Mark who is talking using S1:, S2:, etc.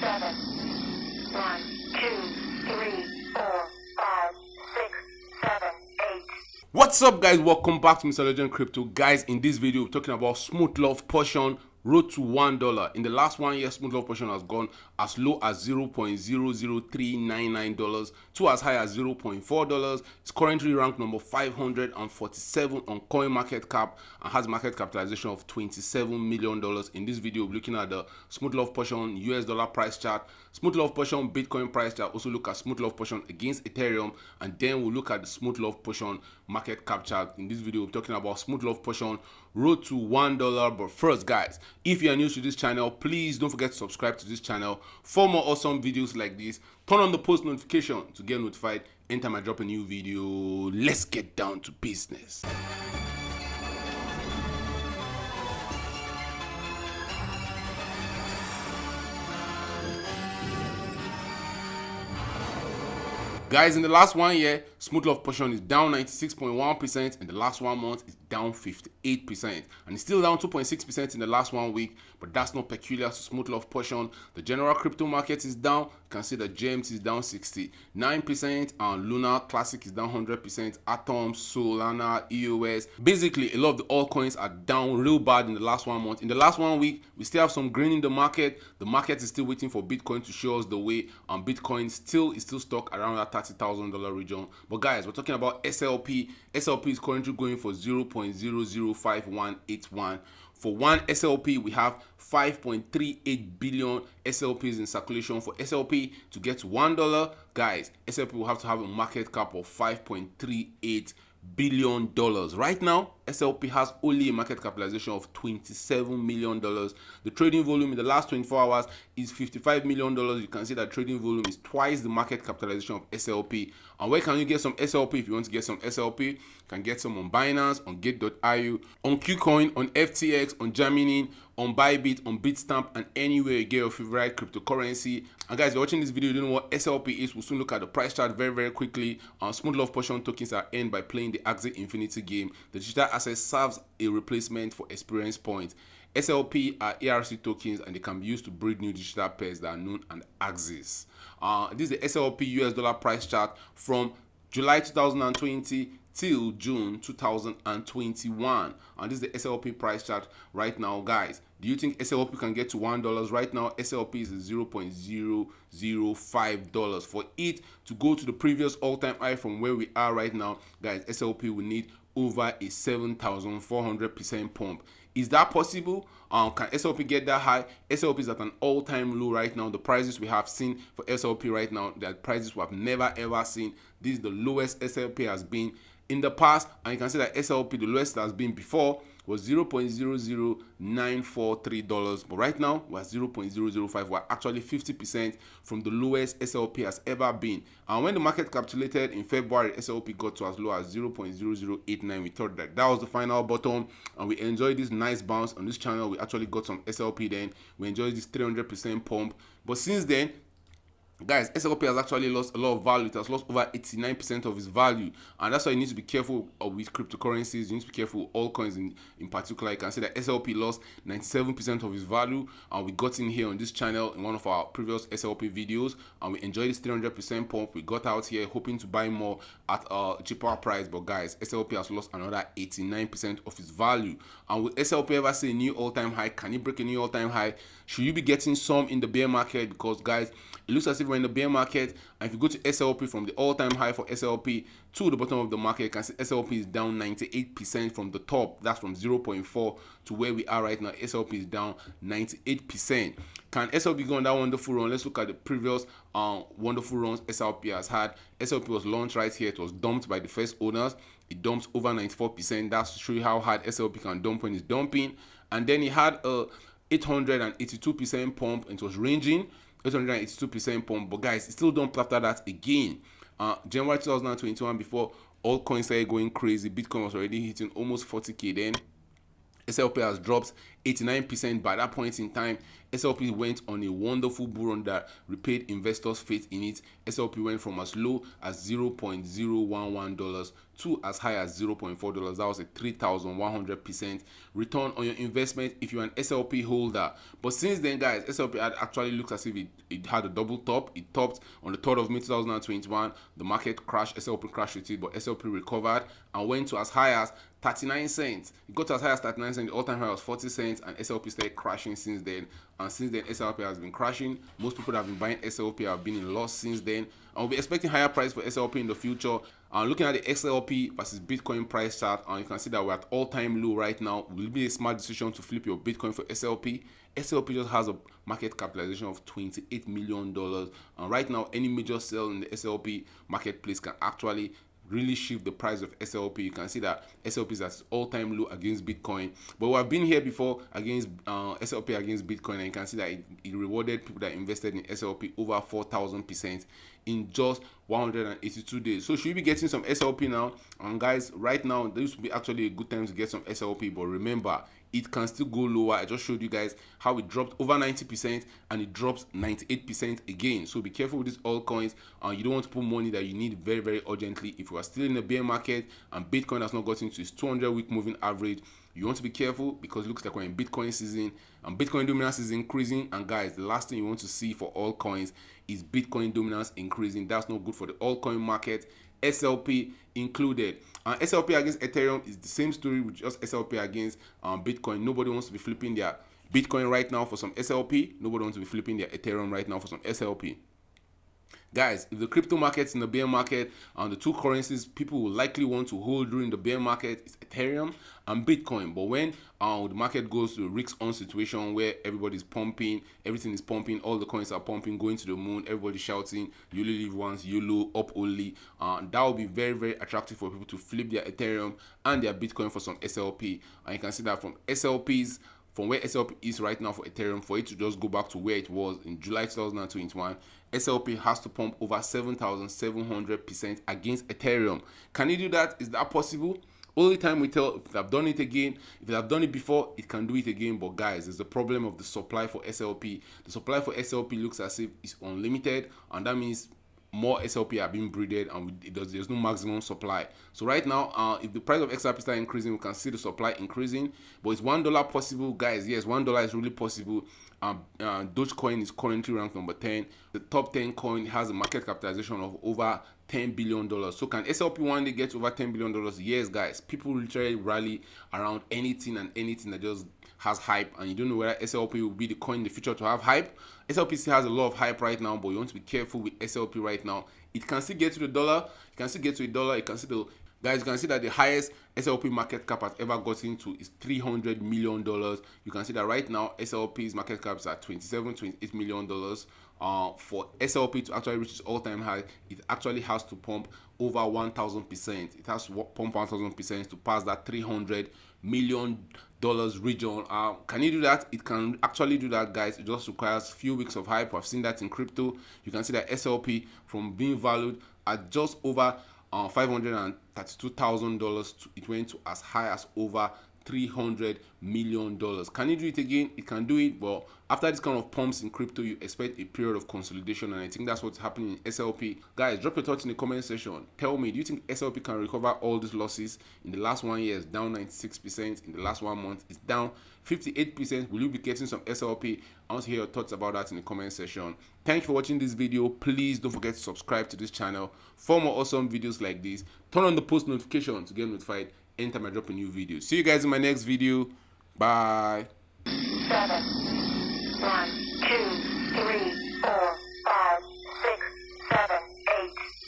S1: 7. 1, 2, 3, 4, 5, 6, 7, 8.
S2: What's up, guys? Welcome back to Mr. Legend Crypto. Guys, in this video we're talking about Smooth Love Portion road to $1. In the last 1 year, Smooth Love Portion has gone as low as $0.00399 to as high as $0.4. It's currently ranked number 547 on CoinMarketCap and has market capitalization of $27 million. In this video, we're looking at the Smooth Love Portion US dollar price chart, Smooth Love Portion Bitcoin price chart. Also look at Smooth Love Portion against Ethereum, and then we'll look at the Smooth Love Portion market cap chart. In this video, we're talking about Smooth Love Portion road to $1. But first, guys, if you are new to this channel, please don't forget to subscribe to this channel for more awesome videos like this. Turn on the post notification to get notified anytime I drop a new video. Let's get down to business. Guys, in the last 1 year, Smooth Love Portion is down 96.1%. In the last 1 month, it's down 58%. And it's still down 2.6% in the last 1 week. But that's not peculiar to Smooth Love Portion. The general crypto market is down. You can see that GEMS is down 69%. And Luna Classic is down 100%. Atom, Solana, EOS. Basically, a lot of the altcoins are down real bad in the last 1 month. In the last 1 week, we still have some green in the market. The market is still waiting for Bitcoin to show us the way. And Bitcoin is still stuck around that $30,000 region. But guys, we're talking about SLP. SLP is currently going for 0.005181. For one SLP, we have 5.38 billion SLPs in circulation. For SLP to get to $1, guys, SLP will have to have a market cap of $5.38 billion. Right now, SLP has only a market capitalization of $27 million. The trading volume in the last 24 hours is $55 million. You can see that trading volume is twice the market capitalization of SLP. And where can you get some SLP? If you want to get some SLP, you can get some on Binance, on Gate.io, on KuCoin, on FTX, on Gemini, on Bybit, on Bitstamp, and anywhere you get your favorite cryptocurrency. And guys, if you're watching this video, you don't know what SLP is. We'll soon look at the price chart very quickly. Smooth Love Portion tokens are earned by playing the Axie Infinity game. The digital asset serves a replacement for experience points. SLP are ERC tokens, and they can be used to breed new digital pairs that are known as Axies. This is the SLP US dollar price chart from July 2020 till June 2021, and this is the SLP price chart right now. Guys, do you think SLP can get to $1? Right now, SLP is $0.005. For it to go to the previous all-time high from where we are right now, guys, SLP will need over a 7,400% pump. Is that possible? Can SLP get that high? SLP is at an all-time low right now. The prices we have seen for SLP right now, the prices we have never ever seen. This is the lowest SLP has been in the past, and you can see that SLP, the lowest it has been before, was $0.00943, but right now we're at 0.005. We're actually 50% from the lowest SLP has ever been. And when the market capitulated in February, SLP got to as low as 0.0089. We thought that was the final bottom, and we enjoyed this nice bounce on this channel. We actually got some SLP then. We enjoyed this 300% pump, but since then, guys, SLP has actually lost a lot of value. It has lost over 89% of its value, and that's why you need to be careful with cryptocurrencies. You need to be careful with altcoins in particular. You can see that SLP lost 97% of its value, and we got in here on this channel in one of our previous SLP videos, and we enjoyed this 300% pump. We got out here hoping to buy more at a cheaper price, but guys, SLP has lost another 89% of its value. And will SLP ever see a new all-time high? Can it break a new all-time high? Should you be getting some in the bear market? Because guys, it looks as if we're in the bear market, and if you go to SLP from the all-time high for SLP to the bottom of the market, you can see SLP is down 98% from the top. That's from 0.4 to where we are right now. SLP is down 98%. Can SLP go on that wonderful run? Let's look at the previous wonderful runs SLP has had. SLP was launched right here. It was dumped by the first owners. It dumps over 94%. That's to show you how hard SLP can dump when it's dumping. And then he had a 882% pump, and it was ranging 882% pump, but guys, it still dumped after that again. January 2021, before all coins started going crazy, Bitcoin was already hitting almost 40k then. SLP has dropped 89%. By that point in time, SLP went on a wonderful bull run that repaid investors' faith in it. SLP went from as low as $0.011 to as high as $0.4. That was a 3,100% return on your investment if you're an SLP holder. But since then, guys, SLP had actually looked as if it had a double top. It topped on the 3rd of May 2021. The market crashed, SLP crashed with it, but SLP recovered and went to as high as 39 cents. It got to as high as 39 cents. The all-time high was 40 cents, and SLP started crashing since then. And since then, SLP has been crashing. Most people that have been buying SLP have been in loss since then. And we'll be expecting higher price for SLP in the future. Looking at the XLP versus Bitcoin price chart, and you can see that we're at all-time low right now. Will it be a smart decision to flip your Bitcoin for SLP? SLP just has a market capitalization of $28 million. And right now, any major sell in the SLP marketplace can actually really shift the price of SLP. You can see that SLP is at its all-time low against Bitcoin, but we have been here before against SLP against Bitcoin, and you can see that it rewarded people that invested in SLP over 4,000% in just 182 days. So should you be getting some SLP now? And guys, right now this would be actually a good time to get some SLP, but remember, it can still go lower. I just showed you guys how it dropped over 90% and it drops 98% again. So be careful with these altcoins. You don't want to put money that you need very, very urgently. If you are still in a bear market and Bitcoin has not gotten to its 200-week moving average, you want to be careful, because it looks like we're in Bitcoin season and Bitcoin dominance is increasing. And guys, the last thing you want to see for altcoins is Bitcoin dominance increasing. That's not good for the altcoin market, SLP included. SLP against Ethereum is the same story, with just SLP against Bitcoin. Nobody wants to be flipping their Bitcoin right now for some SLP. Nobody wants to be flipping their Ethereum right now for some SLP. Guys, if the crypto market's in the bear market, the two currencies people will likely want to hold during the bear market is Ethereum and Bitcoin. But when the market goes to a risk-on situation where everybody's pumping, everything is pumping, all the coins are pumping, going to the moon, everybody's shouting, you only live once, YOLO, up only, that will be very, very attractive for people to flip their Ethereum and their Bitcoin for some SLP. And you can see that from SLPs, from where SLP is right now for Ethereum, for it to just go back to where it was in July 2021, SLP has to pump over 7,700% against Ethereum. Can you do that? Is that possible? Only time we tell. If they've done it again, if they've done it before, it can do it again. But guys, there's the problem of the supply for SLP. The supply for SLP looks as if it's unlimited, and that means more SLP are being breeded, and there's no maximum supply. So right now, if the price of XRP starts increasing, we can see the supply increasing. But is $1 possible, guys? Yes, $1 is really possible. Dogecoin is currently ranked number 10. The top 10 coin has a market capitalization of over $10 billion. So can SLP one day get over $10 billion? Yes, guys. People literally rally around anything and anything that just has hype, and you don't know whether SLP will be the coin in the future to have hype. SLP still has a lot of hype right now, but you want to be careful with SLP right now. It can still get to the dollar. It can still get to a dollar. It can see the guys. You can see that the highest SLP market cap has ever gotten to is $300 million. You can see that right now SLP's market cap is at $28 million. For SLP to actually reach its all-time high, it actually has to pump over 1,000%. It has to pump 1,000% to pass that $300 million region. Can you do that? It can actually do that, guys. It just requires a few weeks of hype. I've seen that in crypto. You can see that SLP, from being valued at just over $532,000, it went to as high as over $300 million. Can you do it again? It can do it, but after this kind of pumps in crypto, you expect a period of consolidation, and I think that's what's happening in SLP. Guys, drop your thoughts in the comment section. Tell me, do you think SLP can recover all these losses? In the last 1 year, it's down 96%. In the last 1 month, it's down 58%. Will you be getting some SLP? I want to hear your thoughts about that in the comment section. Thank you for watching this video. Please don't forget to subscribe to this channel for more awesome videos like this. Turn on the post notification to get notified anytime I drop a new video. See you guys in my next video. Bye.
S1: 7, 1.